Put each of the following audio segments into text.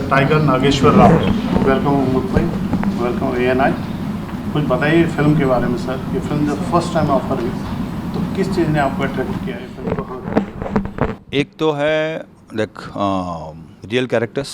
Tiger Nageswara Rao. Welcome Mumbai, welcome ANI। कुछ बताइए film के बारे में सर। ये फिल्म जब फर्स्ट टाइम ऑफर हुई तो किस चीज़ ने आपको अट्रैक्ट किया है फिल्म को? हाँ, एक तो है like real characters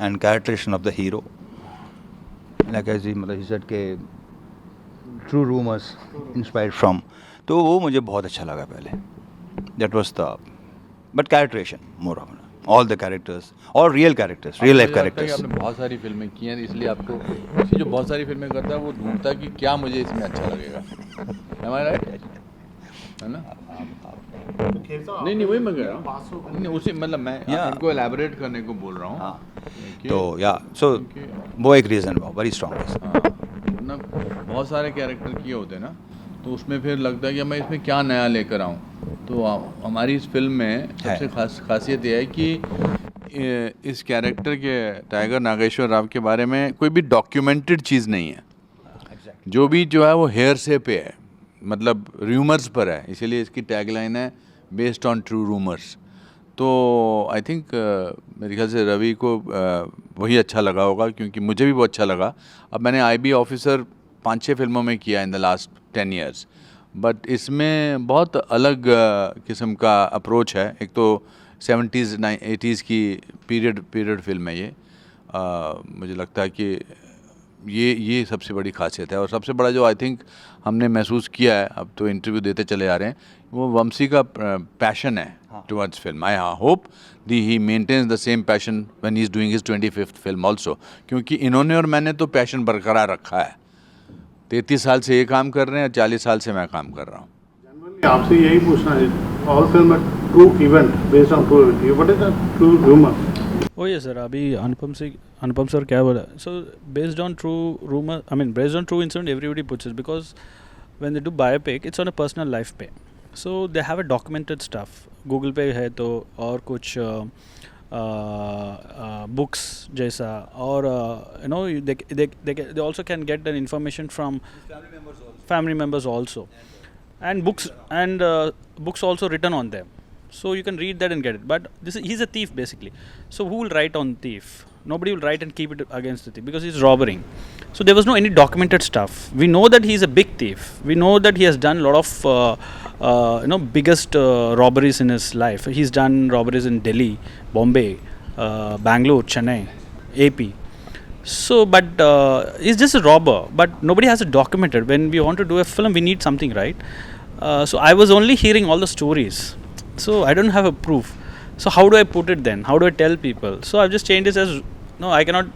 and characterization of the hero, like as he मतलब ही सेड के ट्रू रूमर्स इंस्पायर्ड फ्रॉम, तो वो मुझे बहुत अच्छा लगा पहले। That was the but characterization more of all the characters और रियल कैरेक्टर्स, रियल लाइफ मुझे लगता है कि कैरेक्टर्स। आपने बहुत सारी फिल्में की हैं, इसलिए आपको किसी जो बहुत सारी फिल्में करता है वो ढूंढता है कि क्या मुझे इसमें अच्छा लगेगा। Am I right? है ना? नहीं नहीं, वही मैं कह रहा हूँ। नहीं उसी मतलब मैं Yeah. इनको एलैबोरेट करने को बोल रहा हूँ। हाँ, कि- तो या सो क्योंकि- वो एक रीज़न वेरी स्ट्रॉन्ग रीज़न। हाँ, मतलब बहुत सारे कैरेक्टर किए होते हैं ना, तो उसमें फिर लगता है कि मैं इसमें क्या नया लेकर आऊँ। तो हमारी इस फिल्म में सबसे खासियत यह है कि इस कैरेक्टर के टाइगर नागेश्वर राव के बारे में कोई भी डॉक्यूमेंटेड चीज़ नहीं है। जो भी जो है वो हेयरसे पे है, मतलब रूमर्स पर है, इसीलिए इसकी टैगलाइन है बेस्ड ऑन ट्रू रूमर्स। तो आई थिंक मेरे ख्याल से रवि को वही अच्छा लगा होगा, क्योंकि मुझे भी वो अच्छा लगा। अब मैंने IB ऑफिसर 5-6 फिल्मों में किया in the last 10 years, but इसमें बहुत अलग किस्म का अप्रोच है। एक तो 70s 80s की पीरियड फिल्म है ये। मुझे लगता है कि ये सबसे बड़ी खासियत है, और सबसे बड़ा जो आई थिंक हमने महसूस किया है, अब तो इंटरव्यू देते चले जा रहे हैं, वो वंशी का पैशन है towards film. I hope he maintains the same passion when he is doing his 25th film also, क्योंकि इन्होंने और मैंने तो पैशन बरकरार रखा है। 33 साल से ये काम कर रहे हैं, 40 साल से मैं काम कर रहा हूँ। जनरली आपसे यही पूछना है, all film true event based on true event, what is the true rumour? Oh ये सर, अभी अनुपम सर क्या बोला, so based on true rumour, I mean based on true incident everybody puts it, because when they do biopic it's on a personal life पे, so they have a documented stuff. Google पे है तो, और कुछ books जैसा, और you know they also can get an information from family members also, and books also written on them, so you can read that and get it. But he's a thief basically, so who will write on thief? Nobody will write and keep it against the thief, because he's robbing. So there was no any documented stuff. We know that he's a big thief. We know that he has done a lot of biggest robberies in his life. He's done robberies in Delhi, Bombay, Bangalore, Chennai, AP. So, but he's just a robber. But nobody has it documented. When we want to do a film, we need something, right? So I was only hearing all the stories. So I don't have a proof. So how do I put it then? How do I tell people? So I've just changed it as, no, I cannot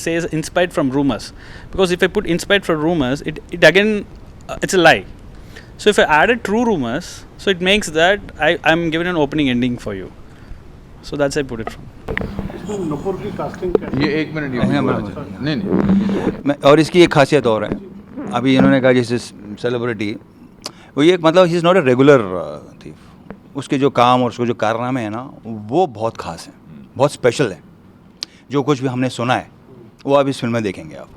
say inspired from rumors, because if I put inspired from rumors, it again it's a lie. So if I added true rumors, so it makes that I'm giving an opening ending for you. So that's I put it from. Nupur की casting कैसी? ये एक minute, नहीं मैं और इसकी एक खासियत और है, अभी इन्होंने कहा जैसे सेलिब्रिटी, वो ये मतलब he is not a regular thief. उसके जो काम और उसके जो कारनामे हैं ना, वो बहुत ख़ास हैं, बहुत स्पेशल हैं। जो कुछ भी हमने सुना है वो आप इस फिल्म में देखेंगे आप।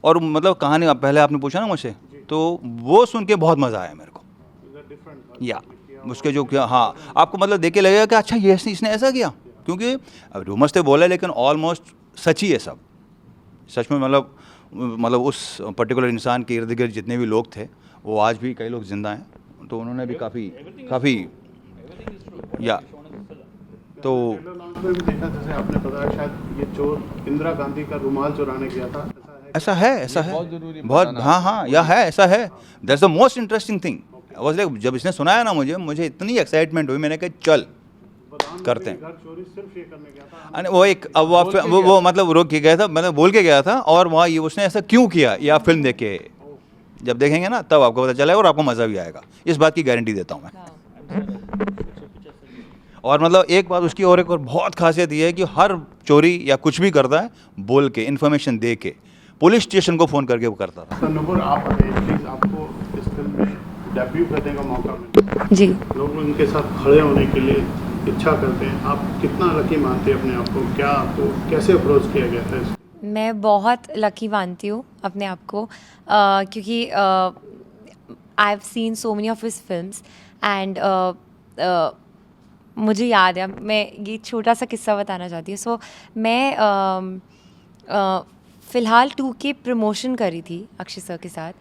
और मतलब कहानी पहले आपने पूछा ना मुझसे, तो वो सुन के बहुत मज़ा आया मेरे को। या उसके जो क्या, हाँ, आपको मतलब देख के लगेगा कि अच्छा ये इसने ऐसा किया, क्योंकि अब रूमर्स तो बोला, लेकिन ऑलमोस्ट सच ही है सब। सच में मतलब उस पर्टिकुलर इंसान के इर्द गिर्द जितने भी लोग थे, वो आज भी कई लोग जिंदा हैं, तो उन्होंने भी काफ़ी या तो में भी देखा, जैसे आपने बताया शायद ये चोर इंदिरा गांधी का रुमाल चुराने गया था, ऐसा है बहुत ज़रूरी बहुत, बताना। हाँ या है, ऐसा है। That's the most interesting thing was like, जब इसने सुनाया ना मुझे इतनी एक्साइटमेंट हुई, मैंने कहा चल करते हैं। घर चोरी सिर्फ ये करने गया था। अरे वो एक अब वो मतलब रोक के गया था, मतलब बोल के गया था, और वहाँ ये उसने ऐसा क्यों किया, ये आप फिल्म देख के जब देखेंगे ना तब आपको पता चलेगा, और आपको मज़ा भी आएगा, इस बात की गारंटी देता हूँ मैं। और मतलब एक बात उसकी और एक और बहुत खासियत ये है कि हर चोरी या कुछ भी करता है बोल के, इन्फॉर्मेशन दे के, पुलिस स्टेशन को फ़ोन करके वो करता था। सर नुपुर, आप बताइए प्लीज़, आपको इस फिल्म में डेब्यू करने का मौका मिला, जी, लोग उनके साथ खड़े होने के लिए इच्छा करते हैं, आप कितना लकी मानते हैं अपने आप को? क्या आपको कैसे अप्रोच किया गया था? मैं बहुत लकी मानती हूँ अपने आप को, क्योंकि I have seen so many of his films, and मुझे याद है, मैं ये छोटा सा किस्सा बताना चाहती हूँ. सो मैं फ़िलहाल 2 के प्रमोशन करी थी अक्षय सर के साथ.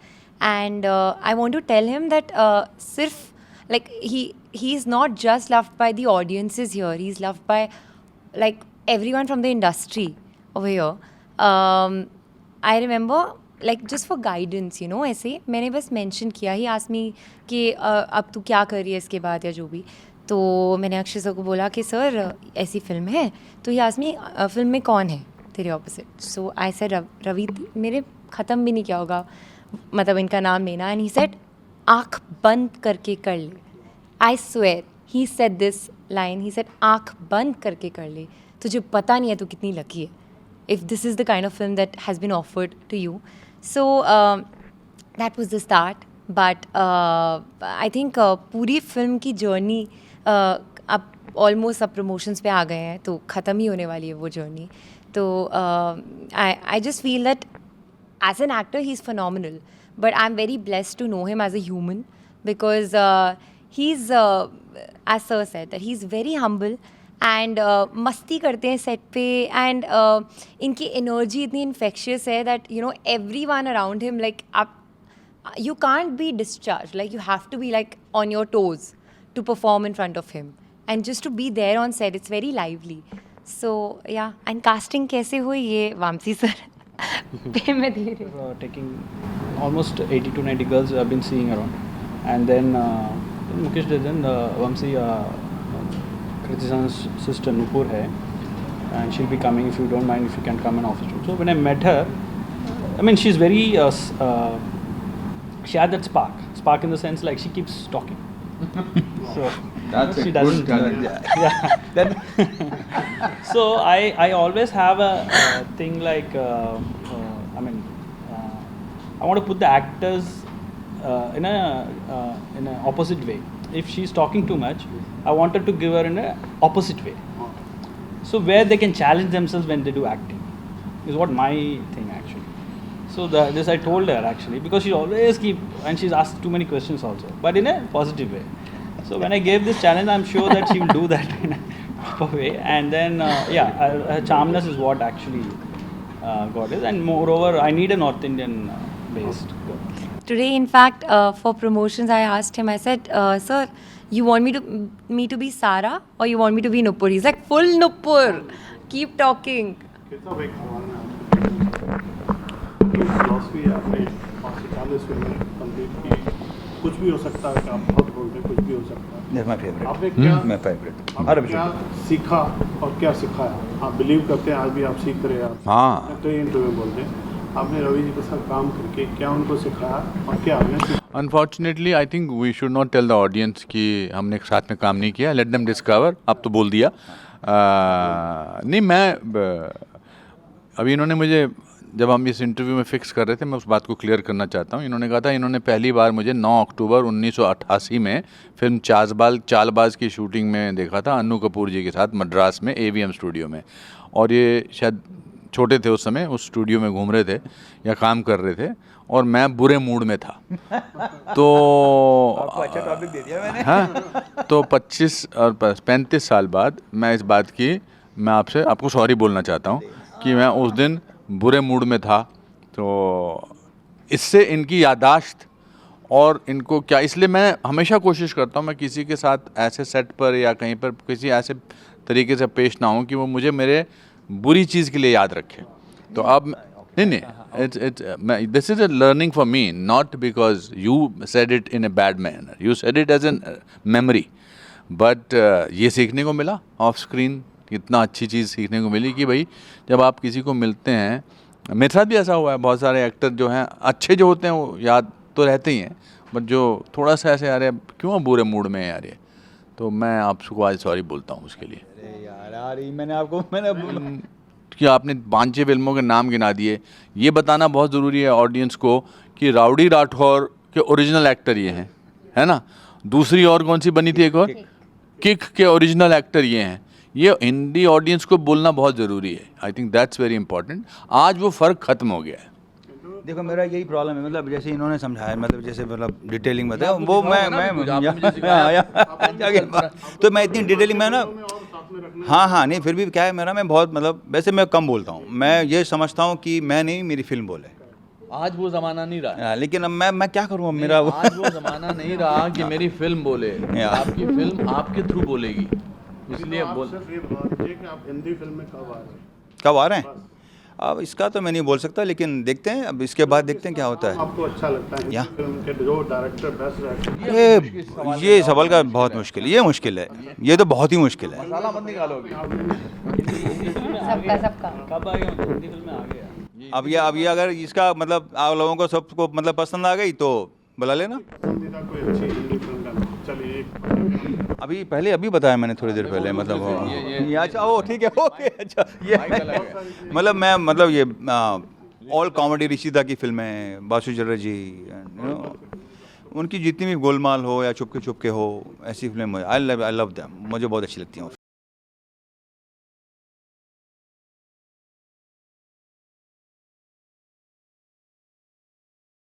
And I want to tell him that सिर्फ like he is not just loved by the audiences here, he's loved by like everyone from the industry over here. I remember like just for guidance, you know, ऐसे मैंने बस mention किया, ही asked me कि अब तू क्या कर रही है इसके बाद या जो भी. तो मैंने अक्षय सर को बोला कि सर ऐसी फिल्म है. तो ही asked me फिल्म में कौन है तेरे opposite. So I said Ravi. मेरे ख़त्म भी नहीं किया होगा मतलब इनका नाम लेना. एंड ही सेड आँख बंद करके कर ले. I swear, he said this line. He said, आँख बंद करके कर ले. तुझे पता नहीं है तू कितनी लकी है. If this is the kind of film that has been offered to you. So that was the start. But I think पूरी फिल्म की जर्नी अब ऑलमोस्ट अब प्रमोशंस पे आ गए हैं तो ख़त्म ही होने वाली है वो जर्नी. तो I just feel that as an actor he's phenomenal. But I'm very blessed to know him as a human because he's as sir said that he's very humble and मस्ती करते हैं सेट पे. And इनकी energy इतनी infectious है that you know everyone around him like आप you can't be discharged, like you have to be like on your toes to perform in front of him and just to be there on set, it's very lively. So yeah, and casting कैसे हुई ये Vamsi sir पे मैं धीरे Taking almost 80 to 90 girls I've been seeing around. And then Mukesh Dejan, Vamsi, Kritisan's sister Nupur hai, and she'll be coming if you don't mind, if you can come in office room. So when I met her, I mean she's very she had that spark in the sense like she keeps talking. So That's she a doesn't good talent. yeah. So I always have a thing like I mean I want to put the actors in a opposite way. If she's talking too much, I wanted to give her in a opposite way. So where they can challenge themselves when they do acting is what my thing actually. So this I told her actually because she always and she's asked too many questions also, but in a positive way. So when I gave this challenge, I'm sure that she will do that in a proper way. And then her charmness is what actually got it. And moreover, I need a North Indian based girl. Today, in fact, for promotions, I asked him. I said, "Sir, you want me to be Sara, or you want me to be Nupur?" He's like, "Full Nupur. Keep talking." कितना भाई philosophy है आपने 40 फिल्में complete की. कुछ भी हो सकता है कि आप बहुत बोलते कुछ भी हो सकता है. That's my favorite. आपने क्या My favorite. आपने क्या सीखा और क्या सिखाया? आप बिलीव करते हैं आज भी आप सीख रहे हैं. हाँ. कई इंटरव्यू में बोलते हैं आपने रवि जी के साथ काम करके क्या उनको सिखाया और क्या आपने सीखा? Unfortunately I think we should not tell the audience कि हमने साथ में काम नहीं किया. Let them discover. अब तो बोल दिया. नहीं मैं अभी इन्होंने मुझे जब हम इस इंटरव्यू में फिक्स कर रहे थे मैं उस बात को क्लियर करना चाहता हूँ. इन्होंने कहा था इन्होंने पहली बार मुझे 9 अक्टूबर 1988 में फिल्म चालबाज की शूटिंग में देखा था अन्नू कपूर जी के साथ मद्रास में AVM स्टूडियो में. और ये शायद छोटे थे उस समय, उस स्टूडियो में घूम रहे थे या काम कर रहे थे और मैं बुरे मूड में था. तो अच्छा टॉपिक दे दिया मैंने. हाँ, तो 25 और 35 साल बाद मैं इस बात की मैं आपको सॉरी बोलना चाहता हूँ कि मैं उस दिन बुरे मूड में था. तो इससे इनकी याददाश्त और इनको क्या, इसलिए मैं हमेशा कोशिश करता हूँ मैं किसी के साथ ऐसे सेट पर या कहीं पर किसी ऐसे तरीके से पेश ना हूँ कि वो मुझे मेरे बुरी चीज़ के लिए याद रखे. तो अब नहीं this is a learning for me, not because you said it in a bad manner, you said it as an memory. But ये सीखने को मिला ऑफ स्क्रीन, इतना अच्छी चीज़ सीखने को मिली कि भाई जब आप किसी को मिलते हैं, मेरे साथ भी ऐसा हुआ है. बहुत सारे एक्टर जो हैं अच्छे जो होते हैं वो याद तो रहते ही हैं, बट जो थोड़ा सा ऐसे यार क्यों बुरे मूड में है यार ये, तो मैं आपको आज सॉरी बोलता हूँ उसके लिए. अरे यार मैंने कि आपने 5-6 फिल्मों के नाम गिना दिए. ये बताना बहुत ज़रूरी है ऑडियंस को कि राउडी राठौर के ओरिजिनल एक्टर ये हैं, है ना. दूसरी और कौन सी बनी थी एक और, किक के ओरिजिनल एक्टर ये हैं. ये हिंदी ऑडियंस को बोलना बहुत ज़रूरी है. I think that's very important. आज वो फ़र्क ख़त्म हो गया है. देखो मेरा यही प्रॉब्लम है, मतलब जैसे इन्होंने समझाया, मतलब जैसे मतलब डिटेलिंग बताया आपने वो सिखाया ना कुछ, आपने मुझे सिखाया। तो मैं इतनी डिटेलिंग में ना, हाँ नहीं, फिर भी क्या है मेरा, मैं बहुत मतलब वैसे मैं कम बोलता हूँ, मैं ये समझता हूँ कि मैं नहीं, मेरी फिल्म बोले। आज वो जमाना नहीं रहा, लेकिन अब मैं क्या करूँ, अब मेरा वो आज वो जमाना नहीं रहा कि मेरी फिल्म बोले, या। आपकी फिल्म आपके थ्रू बोलेगी, इसलिए आप बोल। सिर्फ ये बताइए कि आप हिंदी फिल्म में कब आ रहे हैं? कब आ रहे हैं? अब इसका तो मैं नहीं बोल सकता, लेकिन देखते हैं, अब इसके बाद देखते हैं क्या होता है। आपको अच्छा लगता है या। हिंदी फिल्म के जो डायरेक्टर, बेस्ट डायरेक्टर? ये सवाल का बहुत मुश्किल है, ये मुश्किल है, ये तो बहुत ही मुश्किल है। मसाला मत निकालोगे। सबका कब आ गया, हिंदी फिल्म में आ गया। अब ये अगर इसका मतलब आप लोगों को सबको मतलब पसंद आ गई तो बुला लेना। पसंदीदा कोई अच्छी हिंदी फिल्म का नाम? चलिए एक अभी बताया मैंने थोड़ी देर पहले, मतलब ये अच्छा, ओ ठीक है, ओके, अच्छा ये मतलब मैं मतलब ये ऑल कॉमेडी ऋषिदा की फिल्में, बासु चटर्जी, यू नो, उनकी जितनी भी गोलमाल हो या चुपके हो, ऐसी फिल्म आई लव देम, मुझे बहुत अच्छी लगती हैं वो